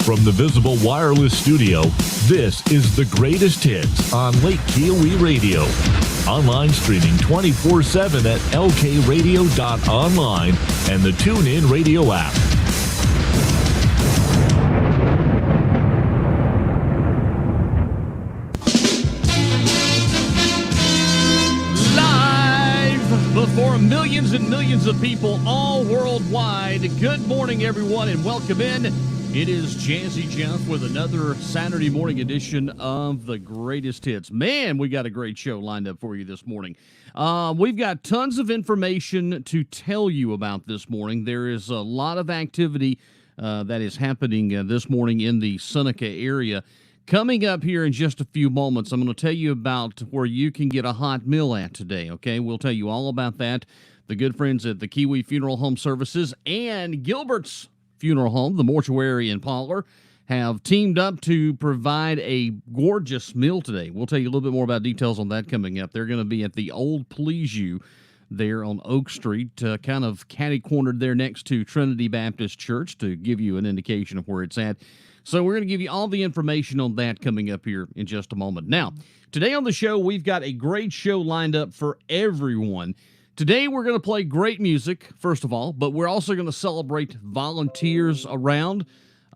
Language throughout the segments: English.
From the Visible Wireless Studio, this is the greatest hits on Lake Keowee Radio. Online streaming 24/7 at lkradio.online and the TuneIn Radio app. Live before millions and millions of people all worldwide. Good morning, everyone, and welcome in. It is Jazzy Jeff with another Saturday morning edition of the greatest hits. Man, we got a great show lined up for you this morning. We've got tons of information to tell you about this morning. There is a lot of activity that is happening this morning in the Seneca area. Coming up here in just a few moments, I'm going to tell you about where you can get a hot meal at today, okay? We'll tell you all about that. The good friends at the Keowee Funeral Home Services and Gilbert's Funeral Home, the mortuary and parlor, have teamed up to provide a gorgeous meal today. We'll tell you a little bit more about details on that coming up. They're going to be at the Old Please You there on Oak Street, kind of catty-cornered there next to Trinity Baptist Church to give you an indication of where it's at. So we're going to give you all the information on that coming up here in just a moment. Now, today on the show, we've got a great show lined up for everyone. Today, we're going to play great music, first of all, but we're also going to celebrate volunteers around.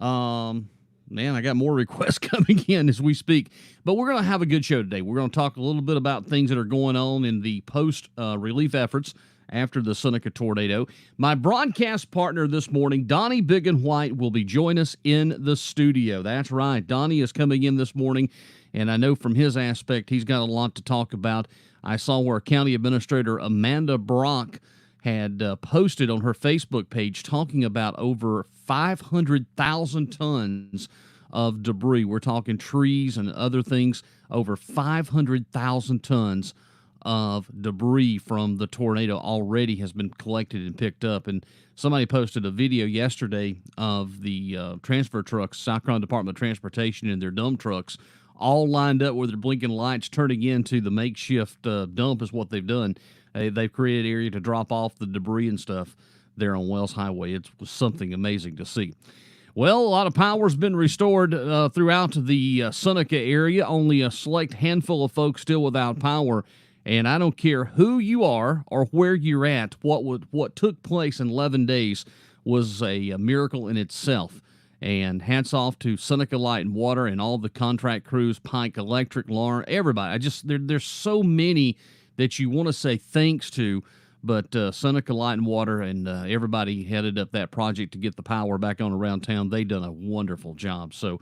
Man, I got more requests coming in as we speak, but we're going to have a good show today. We're going to talk a little bit about things that are going on in the post-relief efforts after the Seneca tornado. My broadcast partner this morning, Donnie Big and White, will be joining us in the studio. That's right. Donnie is coming in this morning, and I know from his aspect, he's got a lot to talk about. I saw where County Administrator Amanda Brock had posted on her Facebook page talking about over 500,000 tons of debris. We're talking trees and other things, over 500,000 tons of debris from the tornado already has been collected and picked up. And somebody posted a video yesterday of the transfer trucks, South Carolina Department of Transportation and their dump trucks, all lined up with their blinking lights turning into the makeshift dump is what they've done. They've created an area to drop off the debris and stuff there on Wells Highway. It was something amazing to see. Well, a lot of power's been restored throughout the Seneca area. Only a select handful of folks still without power. And I don't care who you are or where you're at, what took place in 11 days was a miracle in itself. And hats off to Seneca Light and Water and all the contract crews, Pike Electric, Lauren, everybody. There's so many that you want to say thanks to, but Seneca Light and Water and everybody headed up that project to get the power back on around town. They done a wonderful job. So,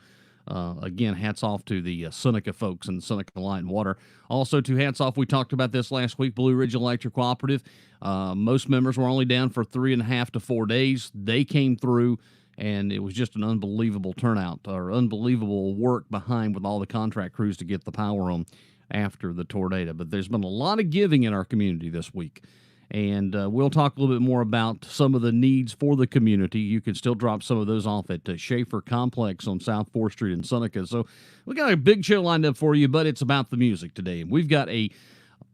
again, hats off to the Seneca folks and Seneca Light and Water. Also, to hats off, we talked about this last week, Blue Ridge Electric Cooperative. Most members were only down for 3.5 to 4 days. They came through. And it was just an unbelievable turnout or unbelievable work behind with all the contract crews to get the power on after the tornado. But there's been a lot of giving in our community this week. And we'll talk a little bit more about some of the needs for the community. You can still drop some of those off at Schaefer Complex on South 4th Street in Seneca. So we got a big show lined up for you, but it's about the music today. And we've got a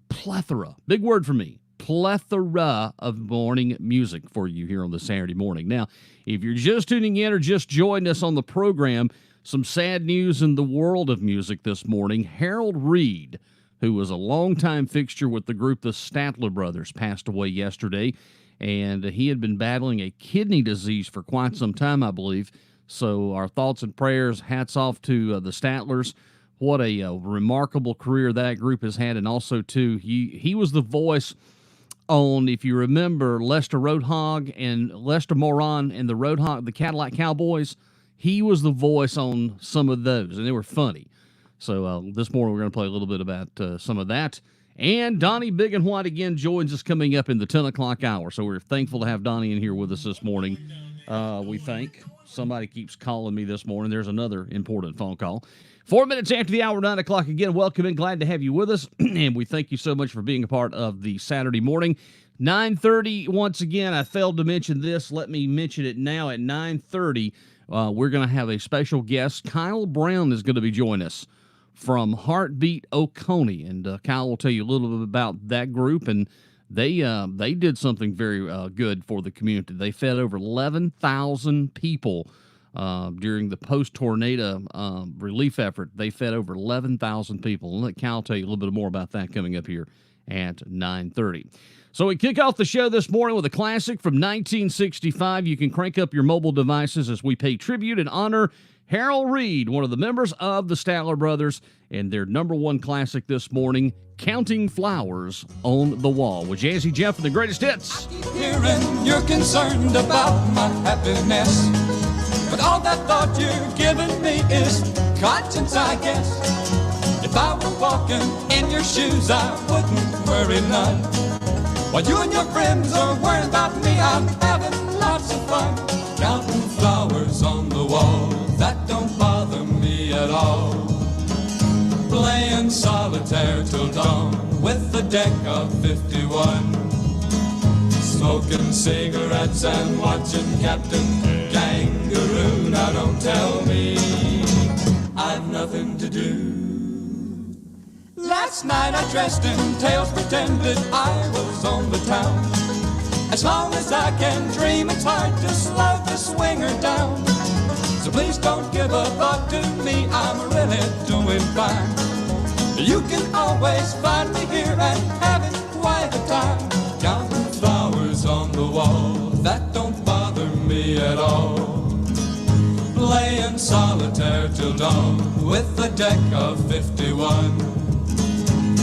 plethora, big word for me, plethora of morning music for you here on the Saturday morning. Now, if you're just tuning in or just joined us on the program, some sad news in the world of music this morning. Harold Reed, who was a longtime fixture with the group the Statler Brothers, passed away yesterday, and he had been battling a kidney disease for quite some time, I believe. So our thoughts and prayers, hats off to the Statlers. What a remarkable career that group has had, and also, too, he was the voice on, if you remember, Lester Roadhog and Lester Moran and the Roadhog, the Cadillac Cowboys. He was the voice on some of those, and they were funny. So this morning we're going to play a little bit about some of that. And Donnie Big and White again joins us coming up in the 10 o'clock hour. So we're thankful to have Donnie in here with us this morning. We think. Somebody keeps calling me this morning. There's another important phone call. 4 minutes after the hour, 9 o'clock again. Welcome and glad to have you with us. And we thank you so much for being a part of the Saturday morning. 9:30, once again, I failed to mention this. Let me mention it now at 9:30. We're going to have a special guest. Kyle Brown is going to be joining us from Heartbeat Oconee. And Kyle will tell you a little bit about that group. And they did something very good for the community. They fed over 11,000 people during the post-tornado relief effort. They fed over 11,000 people. And let Cal tell you a little bit more about that coming up here at 9:30. So we kick off the show this morning with a classic from 1965. You can crank up your mobile devices as we pay tribute and honor Harold Reed, one of the members of the Statler Brothers, and their number one classic this morning, Counting Flowers on the Wall, with Jazzy Jeff and the greatest hits. I keep hearing you're concerned about my happiness, but all that thought you're giving me is conscience, I guess. If I were walking in your shoes, I wouldn't worry none. While you and your friends are worrying about me, I'm having lots of fun. Counting flowers on the wall, that don't bother me at all. Playing solitaire till dawn with a deck of 51. Smoking cigarettes and watching Captain Kangaroo. Now don't tell me I've nothing to do. Last night I dressed in tails, pretended I was on the town. As long as I can dream, it's hard to slow the swinger down. So please don't give a thought to me, I'm really doing fine. You can always find me here and having quite a time. Counting flowers on the wall, that don't bother me at all. Playing solitaire till dawn with a deck of 51.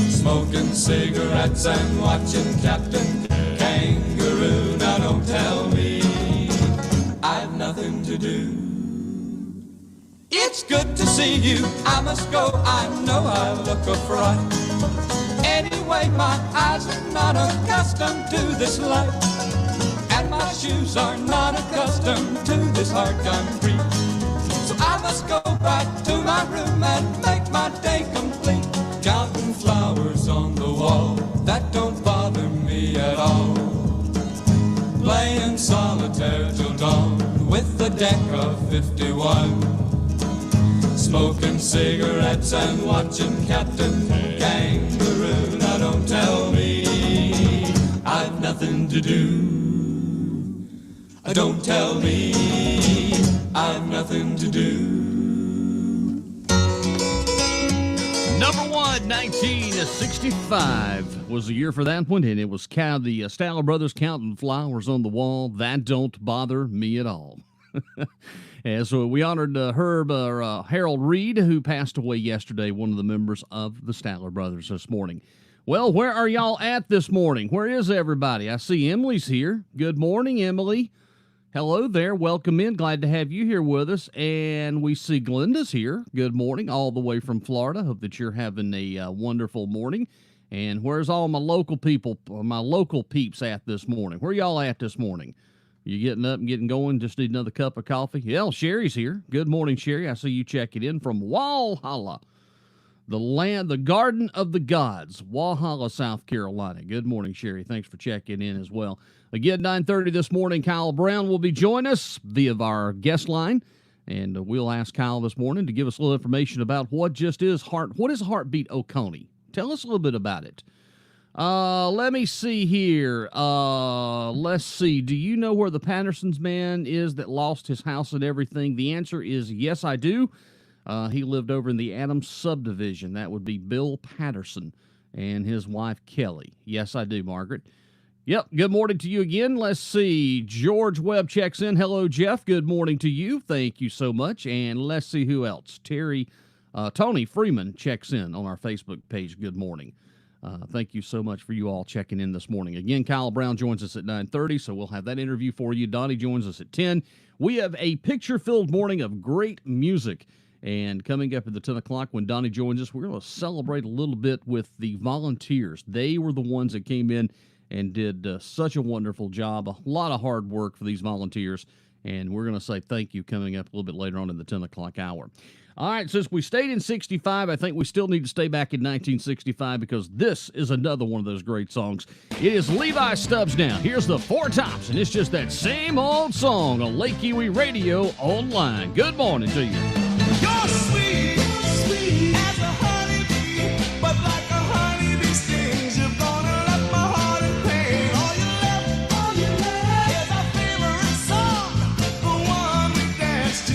Smoking cigarettes and watching Captain Kangaroo. Now don't tell me I've nothing to do. It's good to see you, I must go, I know I look a fright. Anyway, my eyes are not accustomed to this life, and my shoes are not accustomed to this hard concrete. So I must go back to my room and make my day complete. Counting flowers on the wall, that don't bother me at all. Playing solitaire till dawn with a deck of 51. Smoking cigarettes and watching Captain Kangaroo. Now don't tell me I've nothing to do. Don't tell me I've nothing to do. Number one, 1965 was the year for that one, and it was the Statler Brothers, Counting Flowers on the Wall. That don't bother me at all. And so we honored Harold Reed, who passed away yesterday, one of the members of the Statler Brothers this morning. Well, where are y'all at this morning? Where is everybody? I see Emily's here. Good morning, Emily. Hello there. Welcome in. Glad to have you here with us. And we see Glenda's here. Good morning, all the way from Florida. Hope that you're having a wonderful morning. And where's all my local people, my local peeps at this morning? Where y'all at this morning? You getting up and getting going? Just need another cup of coffee? Yeah, Sherry's here. Good morning, Sherry. I see you checking in from Walhalla, the Garden of the Gods, Walhalla, South Carolina. Good morning, Sherry. Thanks for checking in as well. Again, 9:30 this morning, Kyle Brown will be joining us via our guest line, and we'll ask Kyle this morning to give us a little information about what is Heartbeat Oconee. Tell us a little bit about it. Let me see here. Let's see. Do you know where the Patterson's man is that lost his house and everything? The answer is yes, I do. He lived over in the Adams subdivision. That would be Bill Patterson and his wife, Kelly. Yes, I do, Margaret. Yep. Good morning to you again. Let's see. George Webb checks in. Hello, Jeff. Good morning to you. Thank you so much. And let's see who else. Tony Freeman checks in on our Facebook page. Good morning. Thank you so much for you all checking in this morning. Again, Kyle Brown joins us at 9:30, so we'll have that interview for you. Donnie joins us at 10. We have a picture-filled morning of great music. And coming up at the 10 o'clock when Donnie joins us, we're going to celebrate a little bit with the volunteers. They were the ones that came in and did such a wonderful job. A lot of hard work for these volunteers. And we're going to say thank you coming up a little bit later on in the 10 o'clock hour. All right, since we stayed in 65, I think we still need to stay back in 1965 because this is another one of those great songs. It is Levi Stubbs now. Here's the Four Tops, and it's just that same old song on Lake Keowee Radio Online. Good morning to you. You're sweet, sweet as a honeybee, but like a honeybee stings, you're gonna let my heart in pain. All you left is our favorite song, the one we dance to.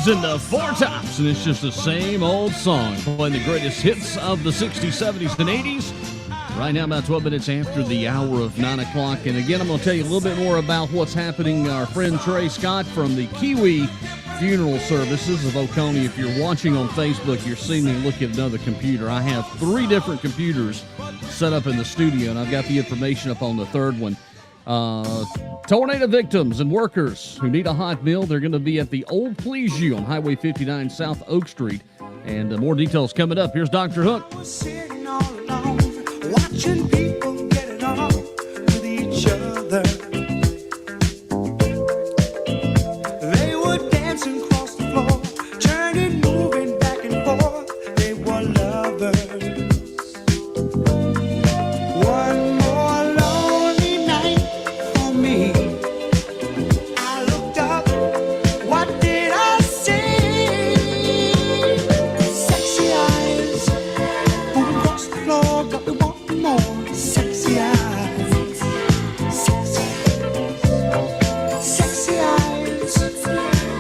Jazz and the Four Tops, and it's just the same old song, playing the greatest hits of the 60s, 70s, and 80s. Right now, about 12 minutes after the hour of 9 o'clock. And again, I'm going to tell you a little bit more about what's happening. Our friend Trey Scott from the Keowee Funeral Services of Oconee. If you're watching on Facebook, you're seeing me look at another computer. I have 3 different computers set up in the studio, and I've got the information up on the third one. Tornado victims and workers who need a hot meal, they're going to be at the Old Please You on Highway 59 South Oak Street. And more details coming up. Here's Dr. Hook. Sitting all alone, watching people get it on with each other. They were dancing across the floor, turning, moving back and forth. They were lovers. One more lonely night for me. I looked up, what did I see? Sexy eyes, moving across the floor, got me wanting more. Sexy eyes, sexy eyes,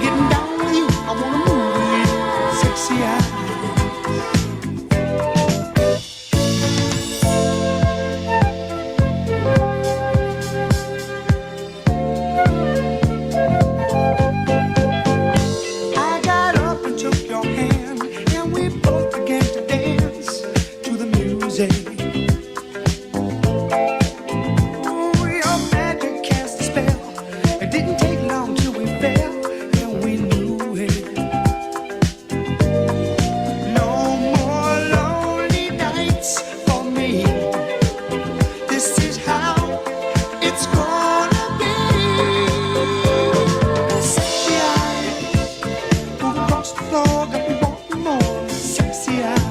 getting down with you, I wanna move with you. Sexy eyes. I got up and took your hand, and we both began to dance to the music. Oh, your magic cast a spell. It didn't take long till we fell, and we knew it. No more lonely nights for me. This is how it's gonna be. Sexy eyes, moving across the floor, got me wanting more. Sexy eyes,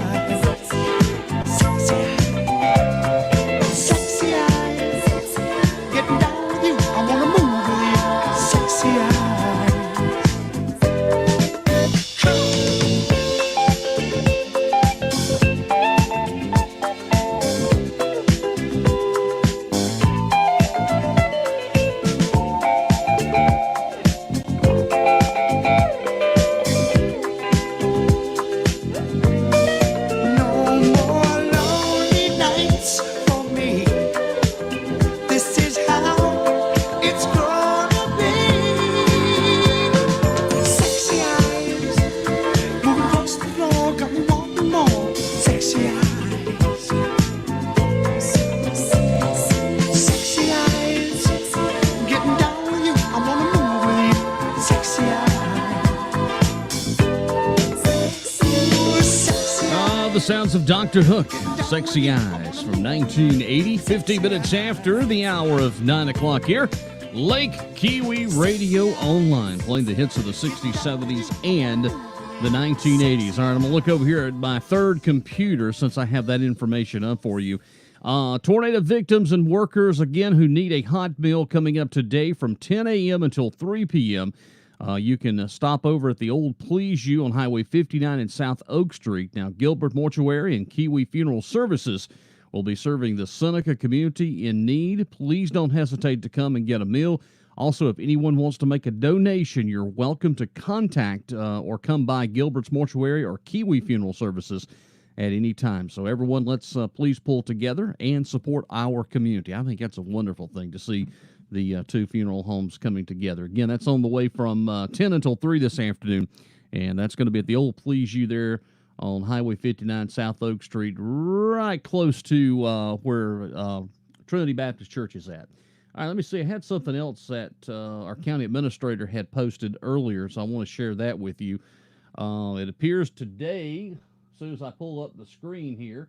sexy eyes, sexy eyes, getting down with you, I wanna move with you. Sexy eyes. No more lonely nights for me. This is how it's gonna be. Sexy eyes, moving across the floor, got me wanting more. Sexy eyes, sexy eyes, getting down with you, I wanna move with you. Sexy eyes. Ooh, sexy eyes. The sounds of Dr. Hook, Sexy Eyes, from 1980, 50 minutes after the hour of 9 o'clock here. Lake Keowee Radio Online, playing the hits of the 60s, 70s, and the 1980s. All right, I'm going to look over here at my third computer since I have that information up for you. Tornado victims and workers, again, who need a hot meal coming up today from 10 a.m. until 3 p.m. You can stop over at the Old Please You on Highway 59 in South Oak Street. Now, Gilbert Mortuary and Keowee Funeral Services will be serving the Seneca community in need. Please don't hesitate to come and get a meal. Also, if anyone wants to make a donation, you're welcome to contact or come by Gilbert's Mortuary or Keowee Funeral Services at any time. So everyone, let's please pull together and support our community. I think that's a wonderful thing to see the 2 funeral homes coming together. Again, that's on the way from 10 until 3 this afternoon, and that's going to be at the Old Please You there on Highway 59 South Oak Street, right close to where Trinity Baptist Church is at. All right, let me see. I had something else that our county administrator had posted earlier, so I want to share that with you. It appears today, as soon as I pull up the screen here,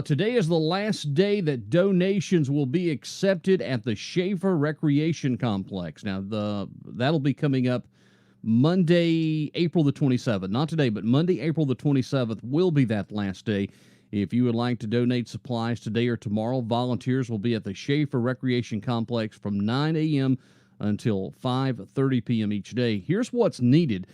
today is the last day that donations will be accepted at the Schaefer Recreation Complex. Now, that'll be coming up Monday, April the 27th. Not today, but Monday, April the 27th will be that last day. If you would like to donate supplies today or tomorrow, volunteers will be at the Schaefer Recreation Complex from 9 a.m. until 5:30 p.m. each day. Here's what's needed.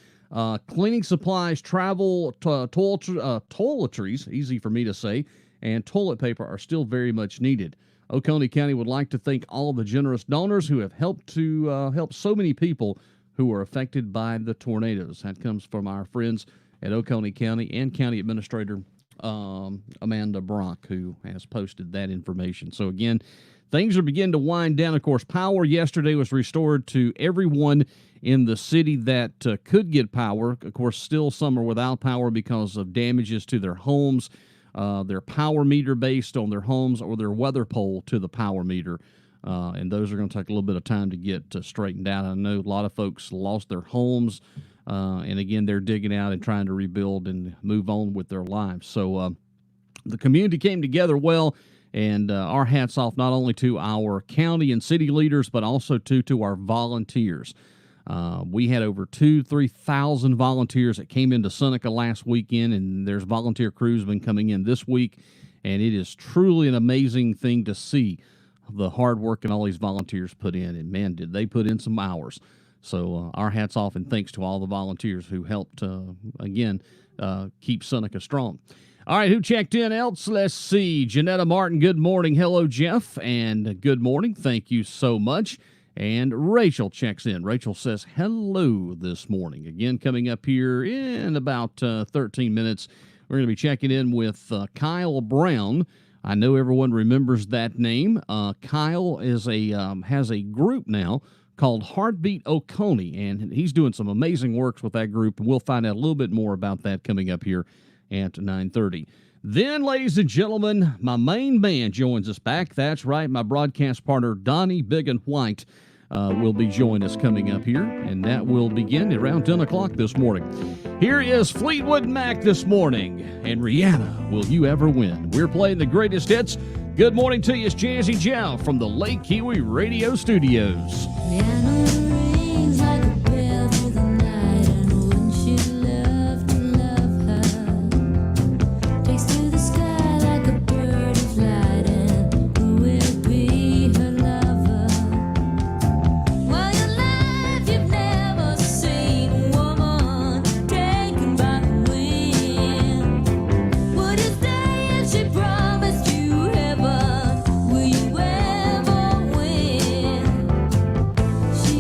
Cleaning supplies, travel, toiletries, easy for me to say, and toilet paper are still very much needed. Oconee County would like to thank all the generous donors who have helped so many people who are affected by the tornadoes. That comes from our friends at Oconee County and County Administrator Amanda Brock, who has posted that information. So again, things are beginning to wind down. Of course, power yesterday was restored to everyone in the city that could get power. Of course, still some are without power because of damages to their homes, their power meter based on their homes, or their weather pole to the power meter. And those are going to take a little bit of time to get straightened out. I know a lot of folks lost their homes, and again, they're digging out and trying to rebuild and move on with their lives. So the community came together well, and our hats off not only to our county and city leaders, but also to our volunteers. We had over 3,000 volunteers that came into Seneca last weekend, and there's volunteer crews been coming in this week, and it is truly an amazing thing to see the hard work and all these volunteers put in. And man, did they put in some hours. So our hats off and thanks to all the volunteers who helped, keep Seneca strong. All right, who checked in else? Let's see. Janetta Martin, good morning. Hello, Jeff, and good morning. Thank you so much. And Rachel checks in. Rachel says hello this morning. Again, coming up here in about 13 minutes, we're going to be checking in with Kyle Brown. I know everyone remembers that name. Kyle is has a group now called Heartbeat Oconee, and he's doing some amazing works with that group, and we'll find out a little bit more about that coming up here at 9:30. Then, ladies and gentlemen, my main man joins us back. That's right, my broadcast partner, Donnie Big and White, will be joining us coming up here, and that will begin around 10 o'clock this morning. Here is Fleetwood Mac this morning, and Rihanna, Will You Ever Win? We're playing the greatest hits. Good morning to you. It's Jazzy Jeff from the Lake Keowee Radio Studios. Rihanna rings like a bell through the night, and wouldn't she love to love her? Takes to the sky like a bird in flight, and who will be her lover? Well, your life you've never seen a woman taken by the wind. Would you stay if she promised you heaven? Will you ever win? She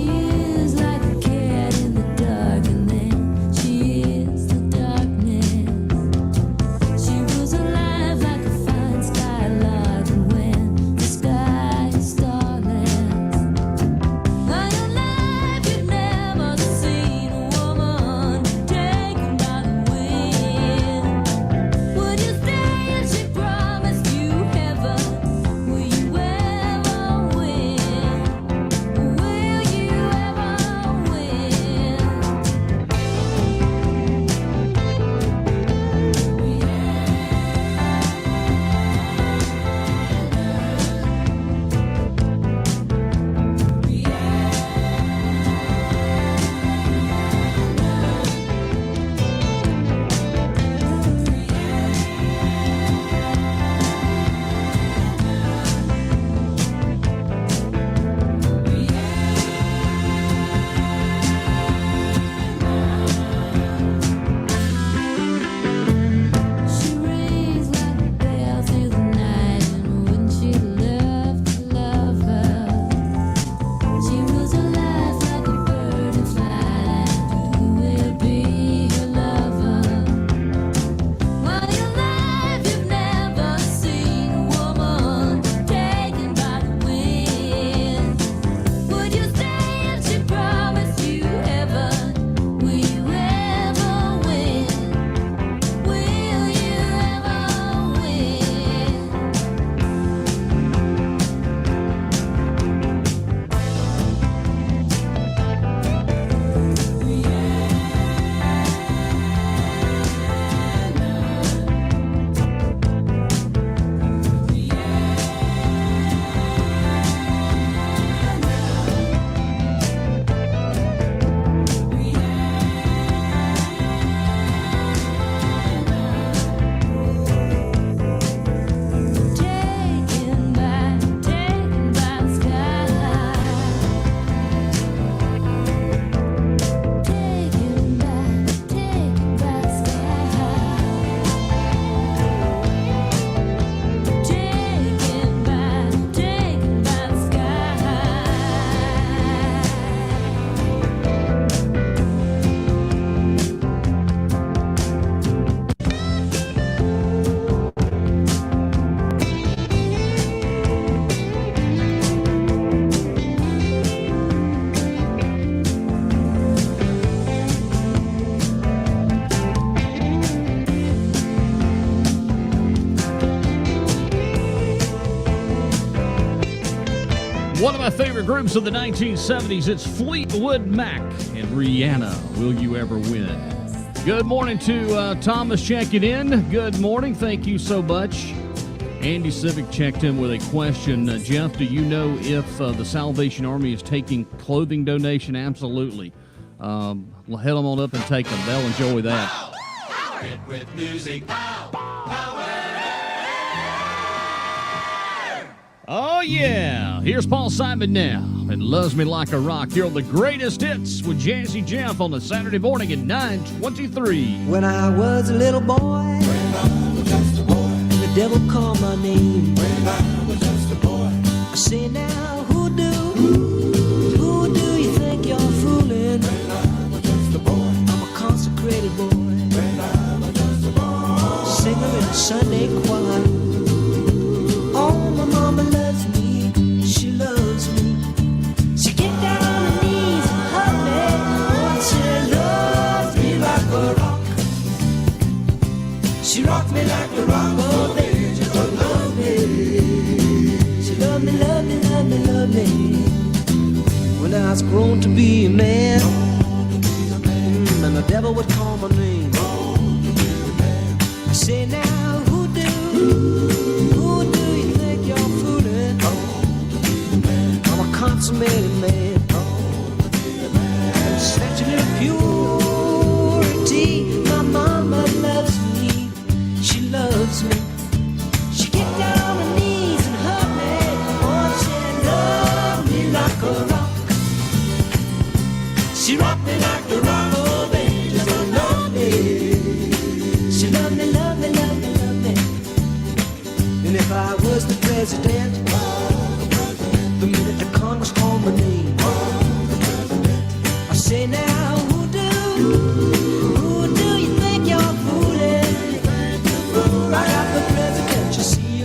One of my favorite groups of the 1970s, it's Fleetwood Mac and Rihanna, Will You Ever Win? Good morning to Thomas checking in. Good morning. Thank you so much. Andy Civic checked in with a question. Jeff, do you know if the Salvation Army is taking clothing donation? Absolutely. Head them on up and take them. They'll enjoy that. Power it with music. Power. Oh, yeah. Here's Paul Simon now and Loves Me Like a Rock. Here are the greatest hits with Jazzy Jeff on a Saturday morning at 9:23. When I was a little boy, the devil called my name. I say now, who do you think you're fooling? I'm a consecrated boy, singer in a Sunday choir. Oh, my mama loves me, she loves me. She get down on her knees and hug me. Oh, she loves me like a rock. She rocked me like a rock, oh baby, just don't love me. She loved me, loved me, loved me, loved me. When I was grown to be a man, and the devil would call my name. I say now, who do you think you're fooling? I'm a consummated man, statue of purity. My mama loves me, she loves me. She get down on her knees and hug me. Oh, she loved me like a rock. She rocked me like a rock, oh baby, just don't love me. She loved me, loved me, loved me, loved me. And if I was the president, the minute the Congress called my name, I say now, who do you think you're fooling? Right out the president, you see,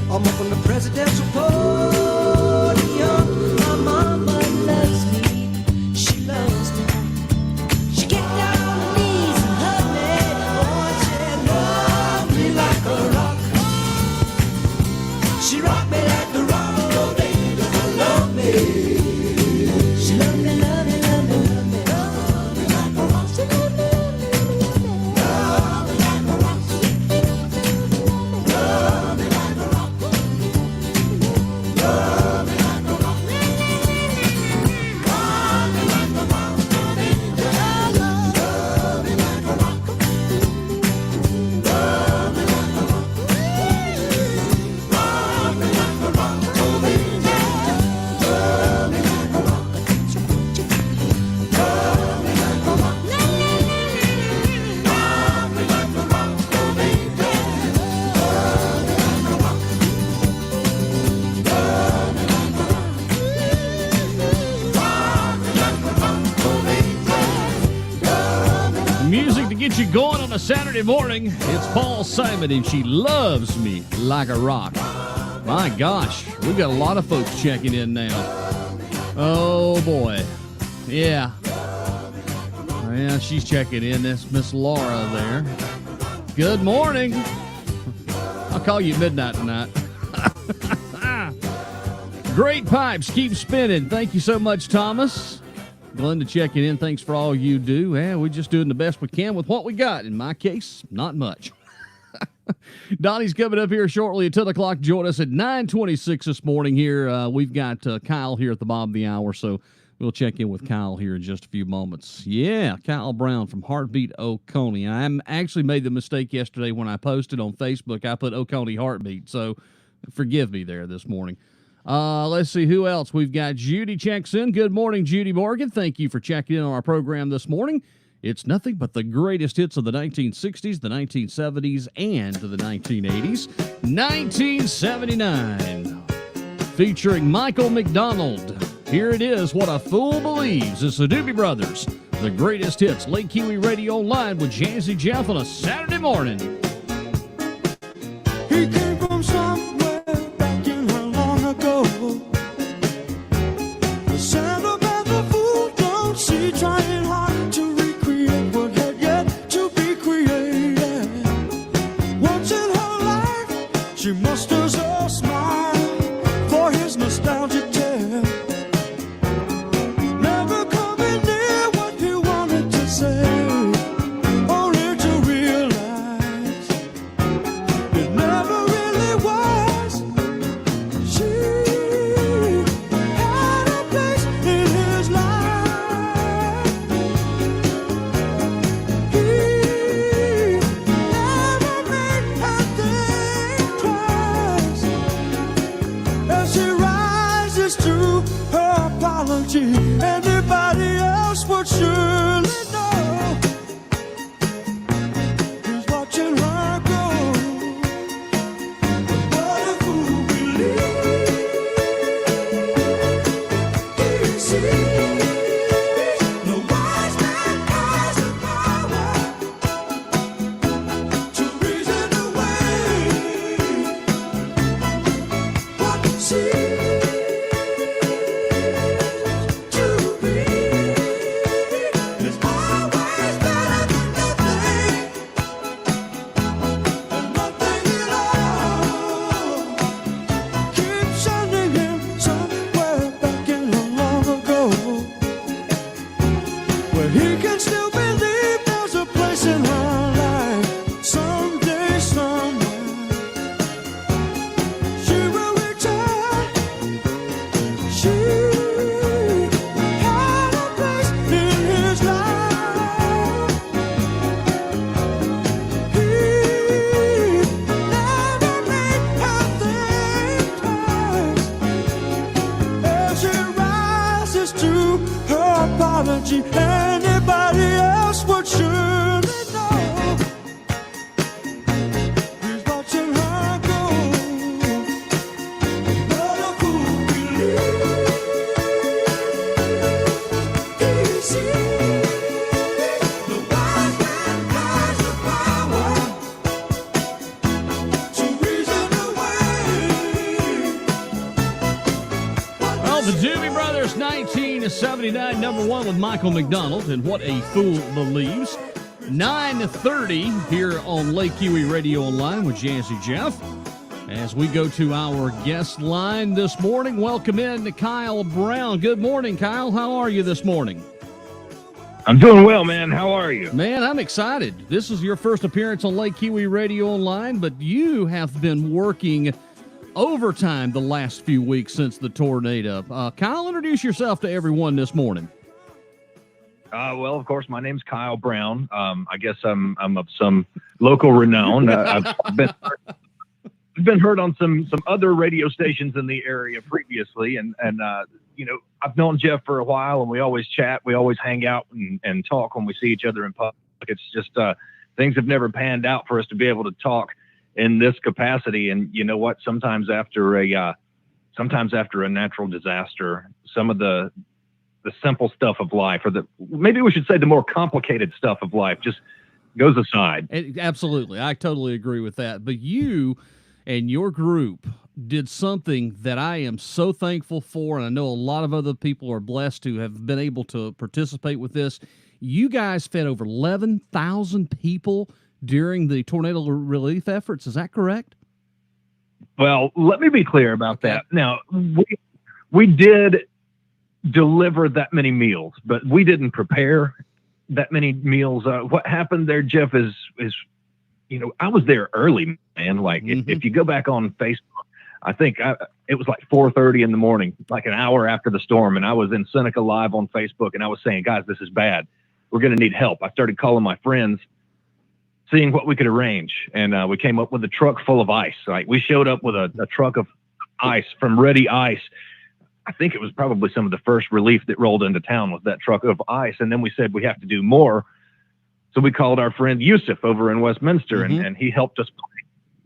I'm up on the presidential podium. My mama loves me, she loves me. She get down on her knees and hug me. Oh, she loves me like a rock. She rocked me like the rock, oh baby, don't love me. She loved me, loved me, loved me, loved me. Love me like a rock. She loved me, loved me, loved me, loved me. Love me like a rock. Love me like a rock. Love me like a rock. Love me like a rock, oh baby. Love me like a rock. Love me like a rock. Music to get you going on a Saturday morning. It's Paul Simon, and She Loves Me Like a Rock. My gosh, we've got a lot of folks checking in now. Oh, boy. Yeah. Yeah, she's checking in. That's Miss Laura there. Good morning. I'll call you midnight tonight. Great pipes. Keep spinning. Thank you so much, Thomas. Glenda checking in. Thanks for all you do. Yeah, we're just doing the best we can with what we got. In my case, not much. Donnie's coming up here shortly at 10 o'clock. Join us at 9:26 this morning here. We've got Kyle here at the bottom of the hour, so we'll check in with Kyle here in just a few moments. Yeah, Kyle Brown from Heartbeat Oconee. I actually made the mistake yesterday when I posted on Facebook. I put Oconee Heartbeat, so forgive me there this morning. Let's see who else. We've got Judy checks in. Good morning, Judy Morgan. Thank you for checking in on our program this morning. It's nothing but the greatest hits of the 1960s, the 1970s, and the 1980s. 1979, featuring Michael McDonald. Here it is, What a Fool Believes. It's the Doobie Brothers. The greatest hits. Lake Keowee Radio Online with Jazzy Jeff on a Saturday morning. He came from somewhere back in how long ago. The sound of the fool don't see, trying hard to recreate what had yet to be created. Once in her life, she musters a smile for his nostalgia. apology. Anybody else would surely know. He's watching her go. But what a fool believes. He sees the wise man has the power to reason away what seems to be is always better than nothing, and nothing at all. Keep sending him somewhere back in long ago, where he can still believe there's a place in her life. Someday, somewhere, she will return. She had a place in his life. He never made her think twice. As she rises to her apology, anybody else would surely know. He's watching her go. What a fool believes. He sees the wise man has the power to reason away. Well, the Doobie Brothers, 1979, number one with Michael McDonald, and What a Fool Believes. 9:30 here on Lake Keowee Radio Online with Jazzy Jeff. As we go to our guest line this morning, welcome in to Kyle Brown. Good morning, Kyle. How are you this morning? I'm doing well, man. How are you? Man, I'm excited. This is your first appearance on Lake Keowee Radio Online, but you have been working overtime the last few weeks since the tornado. Kyle, introduce yourself to everyone this morning. Well, of course, my name's Kyle Brown. I guess I'm of some local renown. I've been heard on some other radio stations in the area previously, and you know, I've known Jeff for a while, and we always chat, we always hang out and talk when we see each other in public. It's just things have never panned out for us to be able to talk in this capacity. And you know what? Sometimes after a natural disaster, some of the simple stuff of life, or maybe we should say the more complicated stuff of life, just goes aside. Absolutely. I totally agree with that. But you and your group did something that I am so thankful for, and I know a lot of other people are blessed to have been able to participate with this. You guys fed over 11,000 people during the tornado relief efforts. Is that correct? Well, let me be clear about that. Now, we did deliver that many meals, but we didn't prepare that many meals. What happened there, Jeff, is you know, I was there early, man. Like if you go back on Facebook, I think it was like 4:30 in the morning, like an hour after the storm, and I was in Seneca Live on Facebook, and I was saying, guys, this is bad. We're going to need help. I started calling my friends, seeing what we could arrange, and we came up with a truck full of ice. Like we showed up with a truck of ice from Ready Ice. I think it was probably some of the first relief that rolled into town was that truck of ice. And then we said, we have to do more. So we called our friend Yusuf over in Westminster, and he helped us.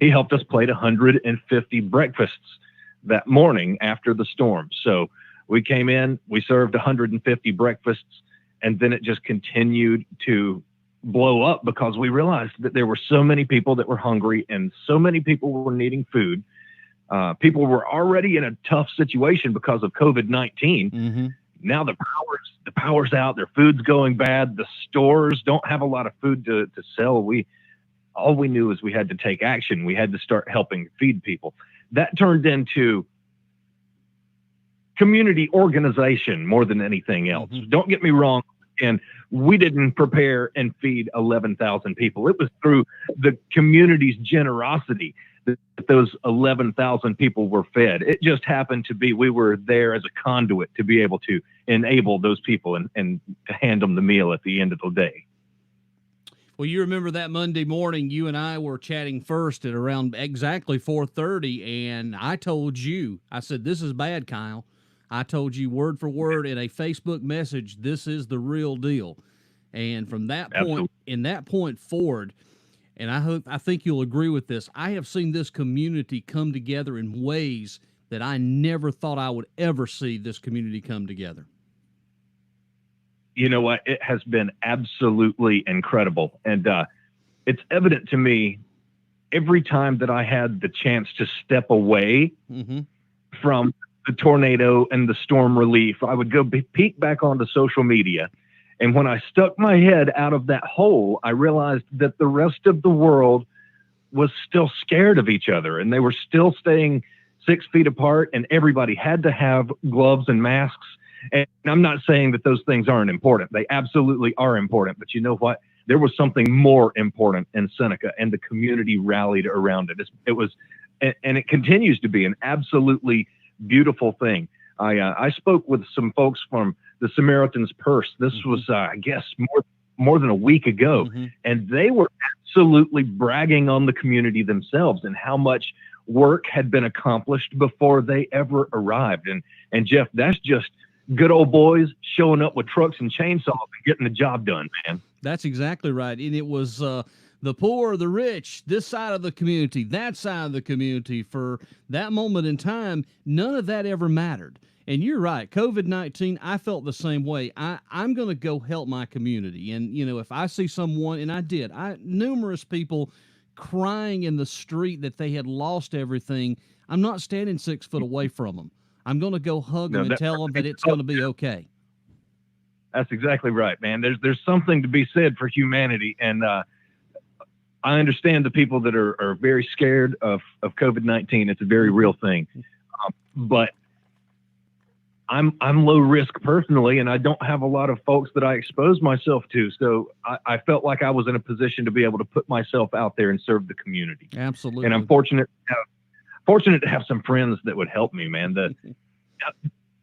He helped us plate 150 breakfasts that morning after the storm. So we came in, we served 150 breakfasts, and then it just continued to blow up because we realized that there were so many people that were hungry and so many people were needing food. People were already in a tough situation because of COVID-19. Now the power's out, their food's going bad. The stores don't have a lot of food to sell. All we knew is we had to take action. We had to start helping feed people. That turned into community organization more than anything else. Don't get me wrong. And we didn't prepare and feed 11,000 people. It was through the community's generosity that those 11,000 people were fed. It just happened to be we were there as a conduit to be able to enable those people and to hand them the meal at the end of the day. Well, you remember that Monday morning, you and I were chatting first at around exactly 4:30, and I told you, I said, this is bad, Kyle. I told you word for word in a Facebook message, this is the real deal. And from that point, Absolutely. in that point forward, and I think you'll agree with this, I have seen this community come together in ways that I never thought I would ever see this community come together. You know what? It has been absolutely incredible. And it's evident to me every time that I had the chance to step away from the tornado and the storm relief, I would go peek back onto social media. And when I stuck my head out of that hole, I realized that the rest of the world was still scared of each other, and they were still staying 6 feet apart, and everybody had to have gloves and masks. And I'm not saying that those things aren't important. They absolutely are important. But you know what? There was something more important in Seneca, and the community rallied around it. It was, and it continues to be, an absolutely beautiful thing. I spoke with some folks from the Samaritan's Purse. This was, I guess, more than a week ago, and they were absolutely bragging on the community themselves and how much work had been accomplished before they ever arrived. And Jeff, that's just good old boys showing up with trucks and chainsaws and getting the job done, man. That's exactly right. And it was the poor, the rich, this side of the community, that side of the community. For that moment in time, none of that ever mattered. And you're right. COVID-19, I felt the same way. I'm going to go help my community. And, you know, if I see someone, and I did, numerous people crying in the street that they had lost everything, I'm not standing 6 foot away from them. I'm going to go hug them and tell them that it's going to be okay. That's exactly right, man. There's something to be said for humanity. And I understand the people that are very scared of COVID-19. It's a very real thing. But I'm low risk personally, and I don't have a lot of folks that I expose myself to. So I felt like I was in a position to be able to put myself out there and serve the community. Absolutely. And I'm fortunate to have some friends that would help me, man.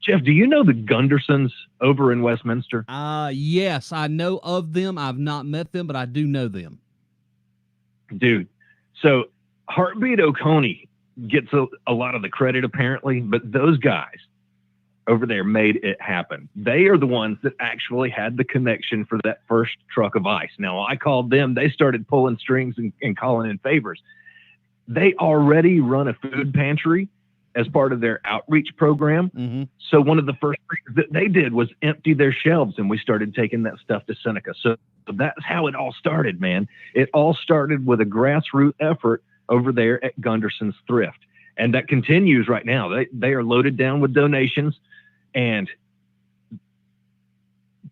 Jeff, do you know the Gundersons over in Westminster? Yes, I know of them. I've not met them, but I do know them. Dude, so Heartbeat Oconee gets a lot of the credit apparently, but those guys over there made it happen. They are the ones that actually had the connection for that first truck of ice. Now, I called them. They started pulling strings and calling in favors. They already run a food pantry as part of their outreach program. So one of the first things that they did was empty their shelves, and we started taking that stuff to Seneca. So that's how it all started, man. It all started with a grassroots effort over there at Gunderson's Thrift. And that continues right now. They are loaded down with donations, and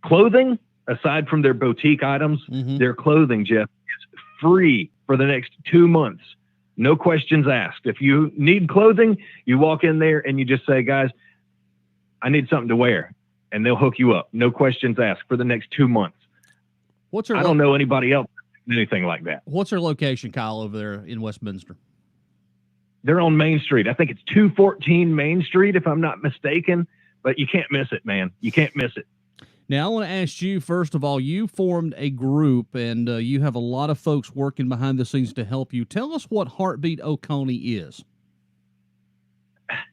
clothing, aside from their boutique items, their clothing, Jeff, is free for the next 2 months. No questions asked. If you need clothing, you walk in there and you just say, guys, I need something to wear. And they'll hook you up. No questions asked for the next 2 months. I don't know anybody else anything like that. What's their location, Kyle, over there in Westminster? They're on Main Street. I think it's 214 Main Street, if I'm not mistaken. But you can't miss it, man. You can't miss it. Now, I want to ask you, first of all, you formed a group, and you have a lot of folks working behind the scenes to help you. Tell us what Heartbeat Oconee is.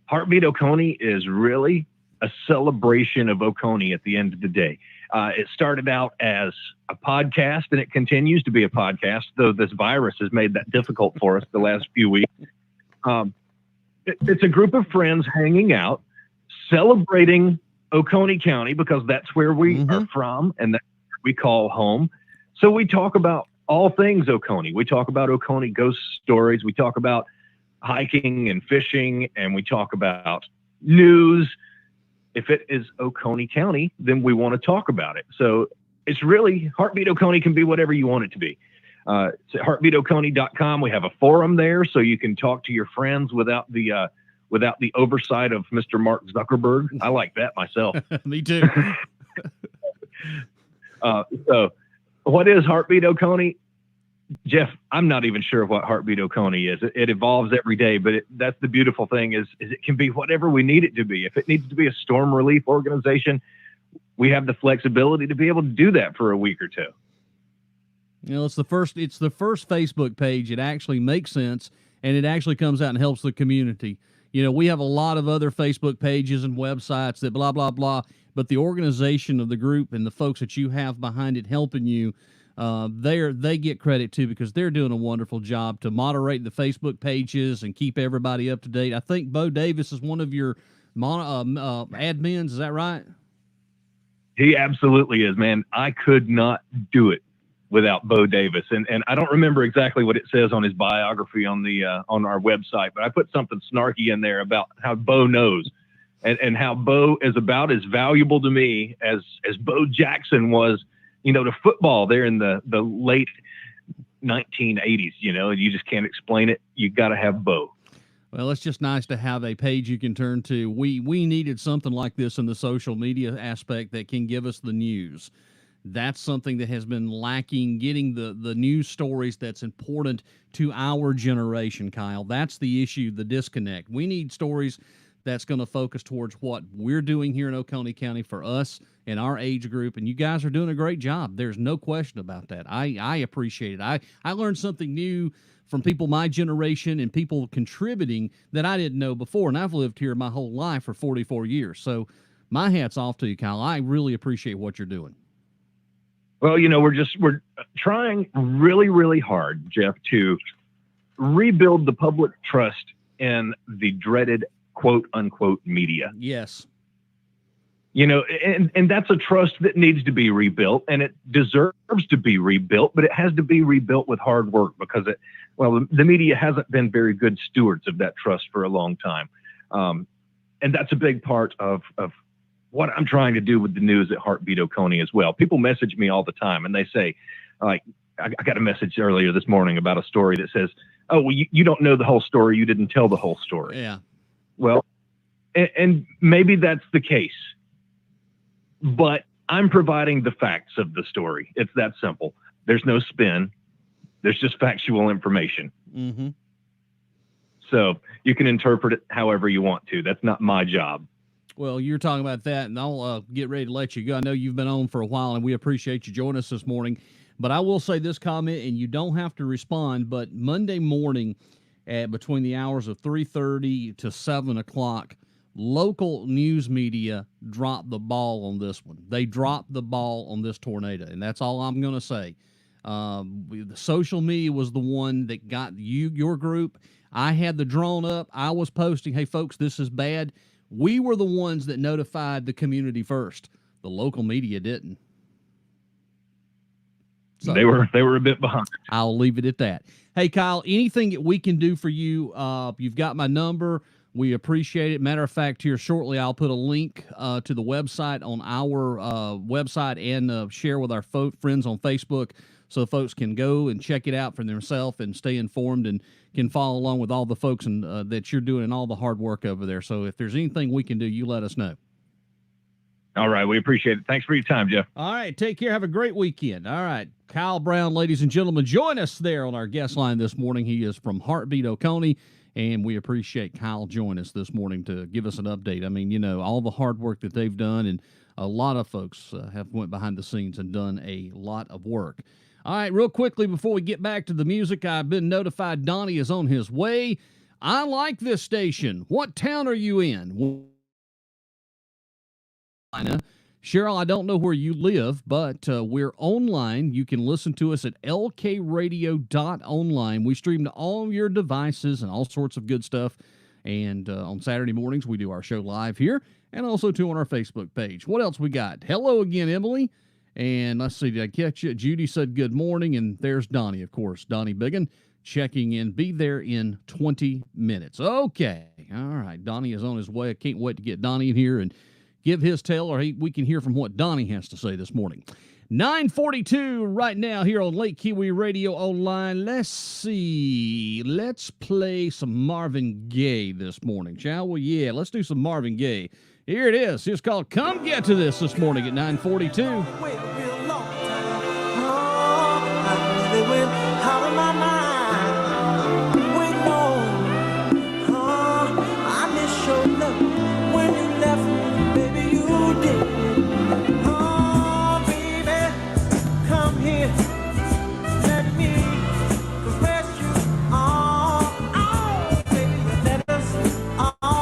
Heartbeat Oconee is really a celebration of Oconee at the end of the day. It started out as a podcast, and it continues to be a podcast, though this virus has made that difficult for us the last few weeks. It's a group of friends hanging out, celebrating Oconee County, because that's where we are from and that's where we call home. So we talk about all things Oconee. We talk about Oconee ghost stories. We talk about hiking and fishing, and we talk about news. If it is Oconee County, then we want to talk about it. So it's really, Heartbeat Oconee can be whatever you want it to be. It's at heartbeatoconee.com. We have a forum there, so you can talk to your friends without the oversight of Mr. Mark Zuckerberg. I like that myself. Me too. So what is Heartbeat Oconee? Jeff, I'm not even sure what Heartbeat Oconee is. It evolves every day, but that's the beautiful thing is it can be whatever we need it to be. If it needs to be a storm relief organization, we have the flexibility to be able to do that for a week or two. You know, it's the first Facebook page. It actually makes sense, and it actually comes out and helps the community. We have a lot of other Facebook pages and websites that blah, blah, blah, but the organization of the group and the folks that you have behind it helping you, they get credit too, because they're doing a wonderful job to moderate the Facebook pages and keep everybody up to date. I think Bo Davis is one of your admins. Is that right? He absolutely is, man. I could not do it without Bo Davis. And I don't remember exactly what it says on his biography on the on our website, but I put something snarky in there about how Bo knows and how Bo is about as valuable to me as Bo Jackson was, to football there in the late 1980s, and you just can't explain it. You got to have Bo. Well, it's just nice to have a page you can turn to. We needed something like this in the social media aspect that can give us the news. That's something that has been lacking, getting the news stories that's important to our generation, Kyle. That's the issue, the disconnect. We need stories that's going to focus towards what we're doing here in Oconee County for us and our age group, and you guys are doing a great job. There's no question about that. I appreciate it. I learned something new from people my generation and people contributing that I didn't know before, and I've lived here my whole life for 44 years. So my hat's off to you, Kyle. I really appreciate what you're doing. Well, we're trying really, really hard, Jeff, to rebuild the public trust in the dreaded quote unquote media. Yes. And that's a trust that needs to be rebuilt, and it deserves to be rebuilt, but it has to be rebuilt with hard work because the media hasn't been very good stewards of that trust for a long time. And that's a big part of what I'm trying to do with the news at Heartbeat Oconee as well. People message me all the time and they say, like, I got a message earlier this morning about a story that says, oh, well, you don't know the whole story. You didn't tell the whole story. Yeah. Well, and maybe that's the case, but I'm providing the facts of the story. It's that simple. There's no spin. There's just factual information. Mm-hmm. So you can interpret it however you want to. That's not my job. Well, you're talking about that, and I'll get ready to let you go. I know you've been on for a while, and we appreciate you joining us this morning. But I will say this comment, and you don't have to respond, but Monday morning at between the hours of 3:30 to 7 o'clock, local news media dropped the ball on this one. They dropped the ball on this tornado, and that's all I'm going to say. The social media was the one that got your group. I had the drone up. I was posting, hey, folks, this is bad. We were the ones that notified the community first. The local media didn't. So they were a bit behind. I'll leave it at that. Hey, Kyle, anything that we can do for you, you've got my number. We appreciate it. Matter of fact, here shortly, I'll put a link to the website on our website and share with our friends on Facebook so folks can go and check it out for themselves and stay informed and can follow along with all the folks that you're doing and all the hard work over there. So if there's anything we can do, you let us know. All right. We appreciate it. Thanks for your time, Jeff. All right. Take care. Have a great weekend. All right. Kyle Brown, ladies and gentlemen, join us there on our guest line this morning. He is from Heartbeat Oconee, and we appreciate Kyle joining us this morning to give us an update. I mean, all the hard work that they've done, and a lot of folks have went behind the scenes and done a lot of work. All right, real quickly before we get back to the music, I've been notified Donnie is on his way. I like this station. What town are you in? Cheryl, I don't know where you live, but we're online. You can listen to us at lkradio.online. We stream to all your devices and all sorts of good stuff. And on Saturday mornings, we do our show live here and also, too, on our Facebook page. What else we got? Hello again, Emily. And let's see, did I catch you? Judy said good morning, and there's Donnie, of course. Donnie Biggin checking in. Be there in 20 minutes. Okay. All right. Donnie is on his way. I can't wait to get Donnie in here and give his tale, or we can hear from what Donnie has to say this morning. 9:42 right now here on Lake Keowee Radio Online. Let's see. Let's play some Marvin Gaye this morning, shall we? Yeah, let's do some Marvin Gaye. Here it is. It's called Come Get to This morning at 9:42. Wait a real long time. Oh, I really went out of my mind. Wait long. Oh, I miss your love when you left me, baby, you did. Oh, baby, come here. Let me caress you. Oh, baby, let us all.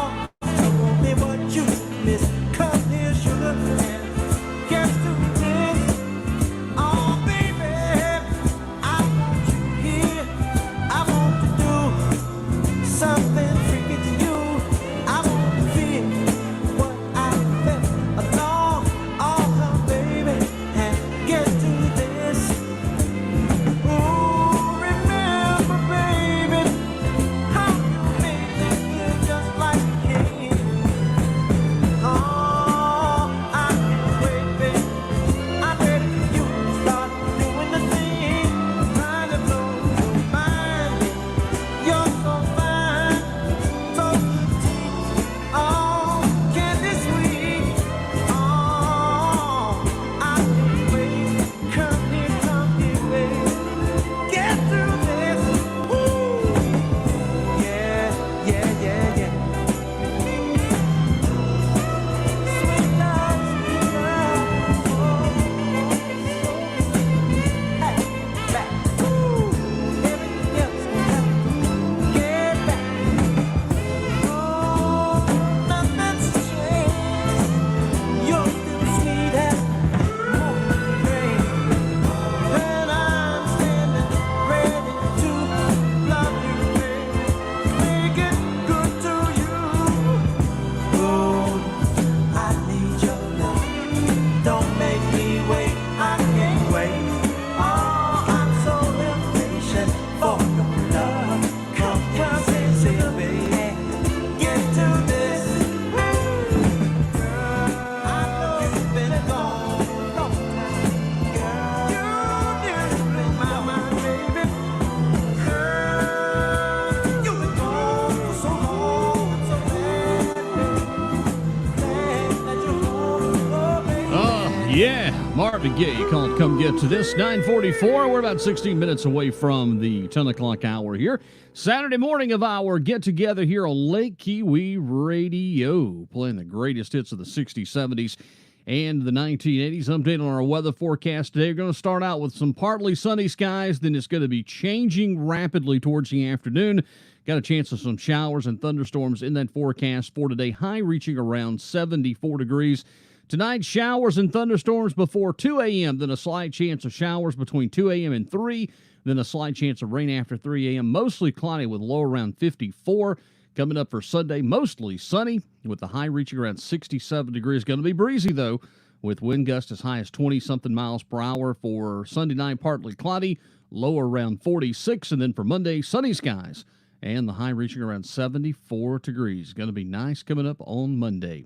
Yeah, Marvin Gaye called Come Get to This. 9:44. We're about 16 minutes away from the 10 o'clock hour here. Saturday morning of our get-together here on Lake Keowee Radio, playing the greatest hits of the 60s, 70s, and the 1980s. Update on our weather forecast today. We're going to start out with some partly sunny skies, then it's going to be changing rapidly towards the afternoon. Got a chance of some showers and thunderstorms in that forecast for today, high reaching around 74 degrees. Tonight, showers and thunderstorms before 2 a.m., then a slight chance of showers between 2 a.m. and 3, then a slight chance of rain after 3 a.m., mostly cloudy with low around 54. Coming up for Sunday, mostly sunny with the high reaching around 67 degrees. Going to be breezy, though, with wind gusts as high as 20-something miles per hour. For Sunday night, partly cloudy, low around 46. And then for Monday, sunny skies and the high reaching around 74 degrees. Going to be nice coming up on Monday.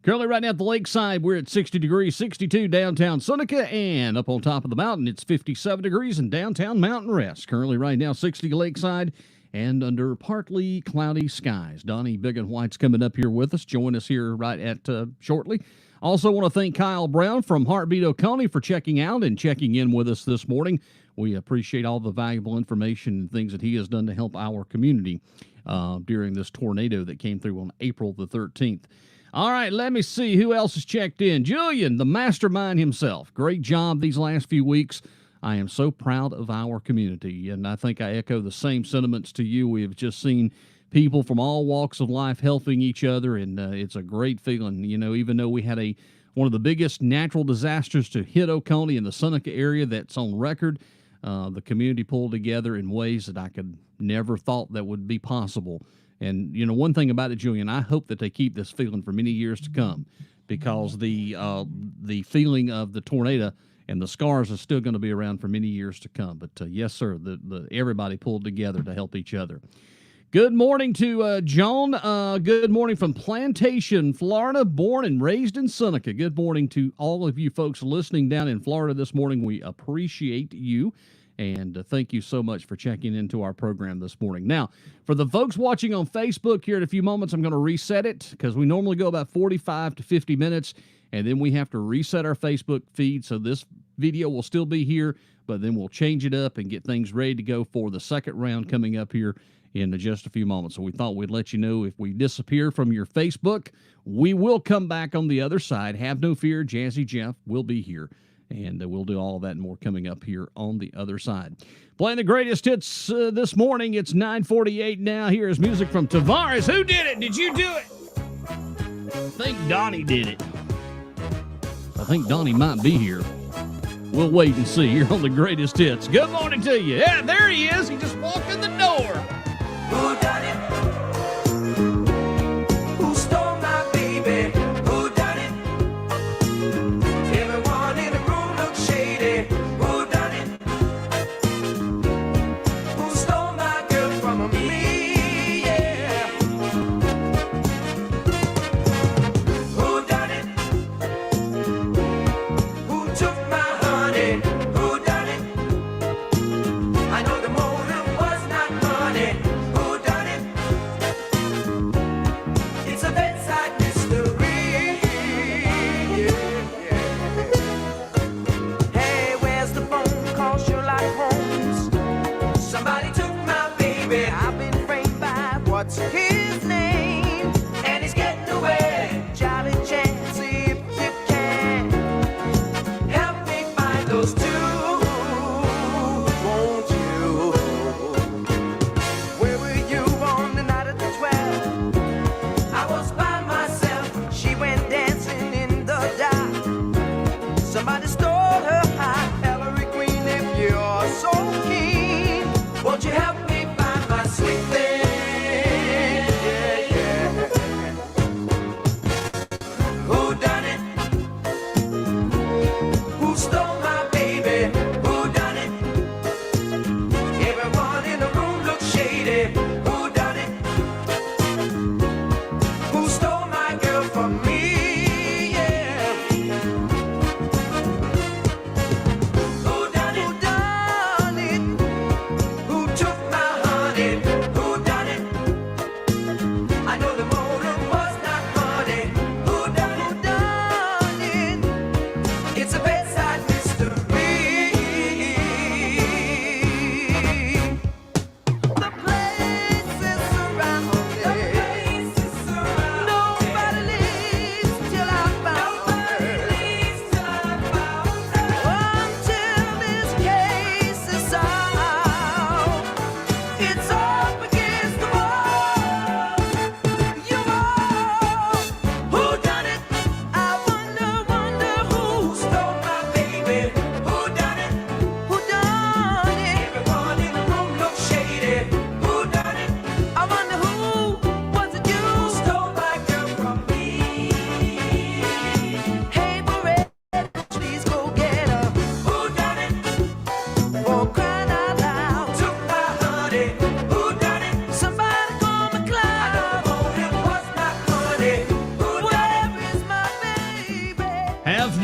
Currently right now at the lakeside, we're at 60 degrees, 62 downtown Seneca, and up on top of the mountain, it's 57 degrees in downtown Mountain Rest. Currently right now, 60 lakeside and under partly cloudy skies. Donnie Big and White's coming up here with us. Join us here right at shortly. Also want to thank Kyle Brown from Heartbeat Oconee for checking out and checking in with us this morning. We appreciate all the valuable information and things that he has done to help our community during this tornado that came through on April the 13th. All right, let me see who else has checked in. Julian, the mastermind himself. Great job these last few weeks. I am so proud of our community, and I think I echo the same sentiments to you. We have just seen people from all walks of life helping each other, and it's a great feeling. You know, even though we had one of the biggest natural disasters to hit Oconee in the Seneca area that's on record, the community pulled together in ways that I could never thought that would be possible. And, you know, one thing about it, Julian, I hope that they keep this feeling for many years to come, because the feeling of the tornado and the scars are still going to be around for many years to come. But, yes, sir, everybody pulled together to help each other. Good morning to John. Good morning from Plantation, Florida, born and raised in Seneca. Good morning to all of you folks listening down in Florida this morning. We appreciate you. And thank you so much for checking into our program this morning. Now, for the folks watching on Facebook here in a few moments, I'm going to reset it because we normally go about 45 to 50 minutes, and then we have to reset our Facebook feed. So this video will still be here, but then we'll change it up and get things ready to go for the second round coming up here in just a few moments. So we thought we'd let you know if we disappear from your Facebook, we will come back on the other side. Have no fear, Jazzy Jeff will be here. And we'll do all of that and more coming up here on the other side. Playing the greatest hits this morning. It's 9:48 now. Here's music from Tavares. Who did it? Did you do it? I think Donnie did it. I think Donnie might be here. We'll wait and see. You're on the greatest hits. Good morning to you. Yeah, there he is. He just walked in the door. Who done it? Who stole my baby? Who done it? Everyone in the room looks shady. Who done it? Who stole my girl from me? Yeah. Who done it? Who took my honey? Who done it? I know the motive was not money. Who done it?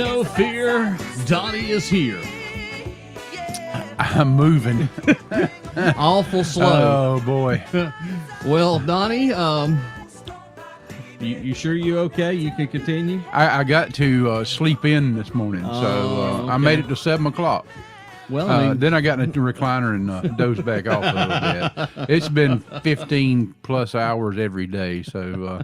no fear. Donnie is here. I'm moving. Awful slow. Oh boy. Well, Donnie, you sure you okay? You can continue. I got to sleep in this morning, so Oh, I okay. made it to 7 o'clock. Well, I mean, Then I got in the recliner and dozed back off a little bit. It's been 15 plus hours every day, so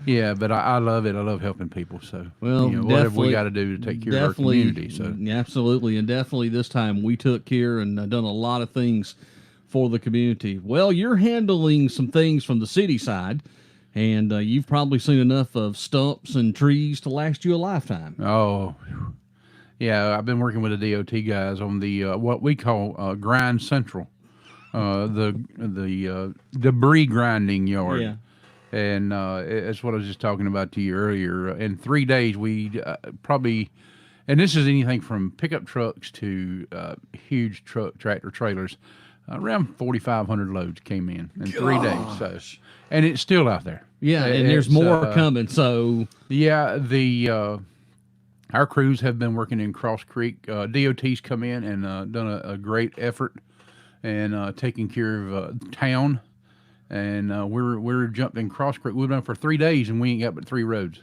yeah. But I love it. I love helping people. So well, whatever we definitely- got to do to take care of our community. So absolutely, and definitely this time we took care and done a lot of things for the community. Well, you're handling some things from the city side, and you've probably seen enough of stumps and trees to last you a lifetime. oh. Yeah, I've been working with the DOT guys on the what we call grind central, the debris grinding yard. Yeah. And that's what I was just talking about to you earlier. In 3 days, we probably, and this is anything from pickup trucks to huge tractor trailers, around 4,500 loads came in 3 days. So, and it's still out there. Yeah, and there's It's, more coming. So Yeah, our crews have been working in Cross Creek. DOT's come in and done a great effort and taking care of town. And we're jumped in Cross Creek. We've been for 3 days and we ain't got but 3 roads.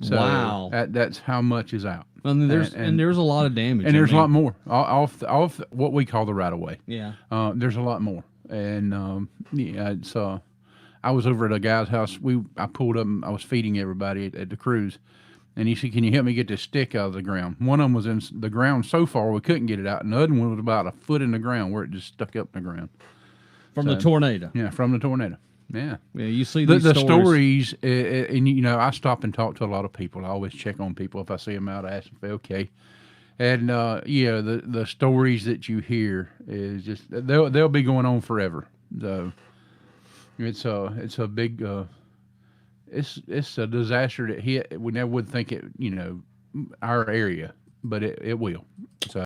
So wow, that's how much is out. I mean, there's a lot of damage, And there's I a mean, lot more off what we call the right of way. Yeah, There's a lot more. And yeah, it's I was over at a guy's house. I pulled up and I was feeding everybody at the cruise. And he said, "Can you help me get this stick out of the ground?" One of them was in the ground so far we couldn't get it out, and the other one was about a foot in the ground where it just stuck up in the ground. from the tornado. Yeah, from the tornado. Yeah. Yeah, you see The these stories, and I stop and talk to a lot of people. I always check on people if I see them out. I ask them if they're okay. And yeah, the stories that you hear is just they'll be going on forever. So it's a big. It's a disaster that hit. We never would think it, our area, but it will. So